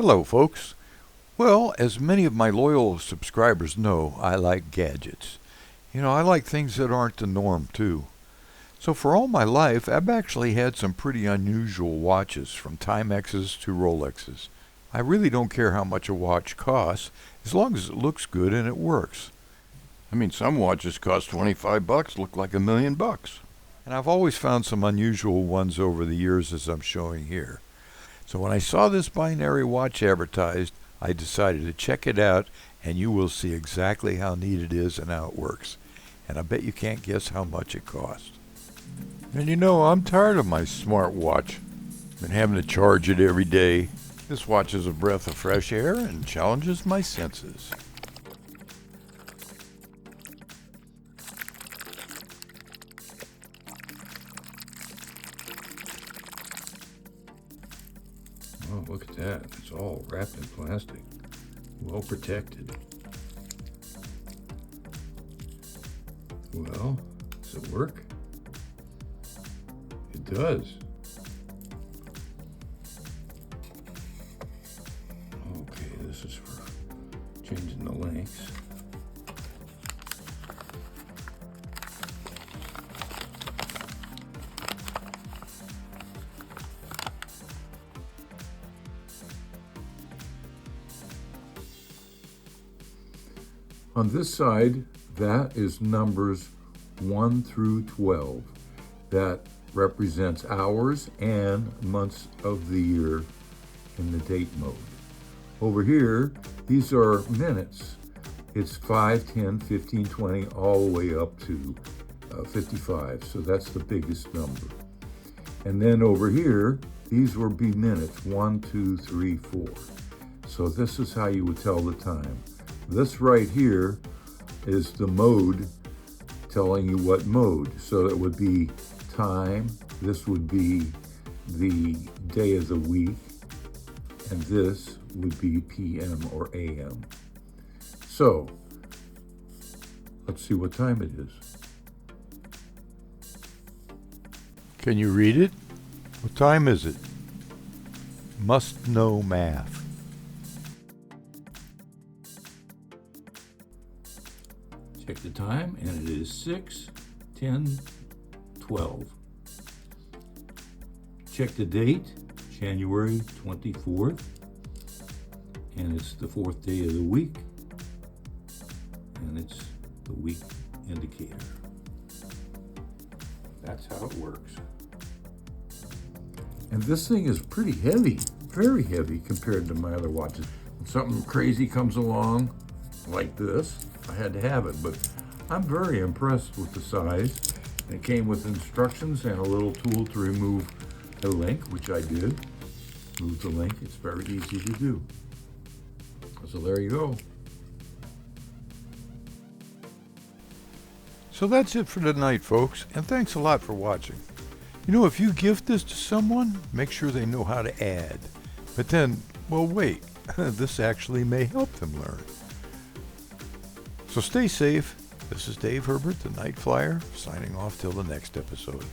Hello, folks. Well, as many of my loyal subscribers know, I like gadgets. I like things that aren't the norm, too. So for all my life, I've actually had some pretty unusual watches, from Timexes to Rolexes. I really don't care how much a watch costs, as long as it looks good and it works. Some watches cost $25, look like $1,000,000. And I've always found some unusual ones over the years, as I'm showing here. So when I saw this binary watch advertised, I decided to check it out, and you will see exactly how neat it is and how it works. And I bet you can't guess how much it cost. And I'm tired of my smartwatch. Been having to charge it every day. This watch is a breath of fresh air and challenges my senses. Oh, look at that. It's all wrapped in plastic. Well protected. Well, does it work? It does. Okay, this is for changing the lengths. On this side, that is numbers 1 through 12. That represents hours and months of the year in the date mode. Over here, these are minutes. It's 5, 10, 15, 20, all the way up to 55. So that's the biggest number. And then over here, these will be minutes, 1, 2, 3, 4. So this is how you would tell the time. This right here is the mode telling you what mode. So it would be time, this would be the day of the week, and this would be PM or AM. So let's see what time it is. Can you read it? What time is it? Must know math. Check the time, and it is 6, 10, 12. Check the date, January 24th, and it's the 4th day of the week, and it's the week indicator. That's how it works. And this thing is pretty heavy, very heavy compared to my other watches. When something crazy comes along like this, I had to have it, but I'm very impressed with the size. It came with instructions and a little tool to remove a link, which I did. Move the link, it's very easy to do. So there you go. So that's it for tonight, folks, and thanks a lot for watching. If you gift this to someone, make sure they know how to add. But then, well, wait, this actually may help them learn. So stay safe. This is Dave Herbert, the Night Flyer, signing off till the next episode.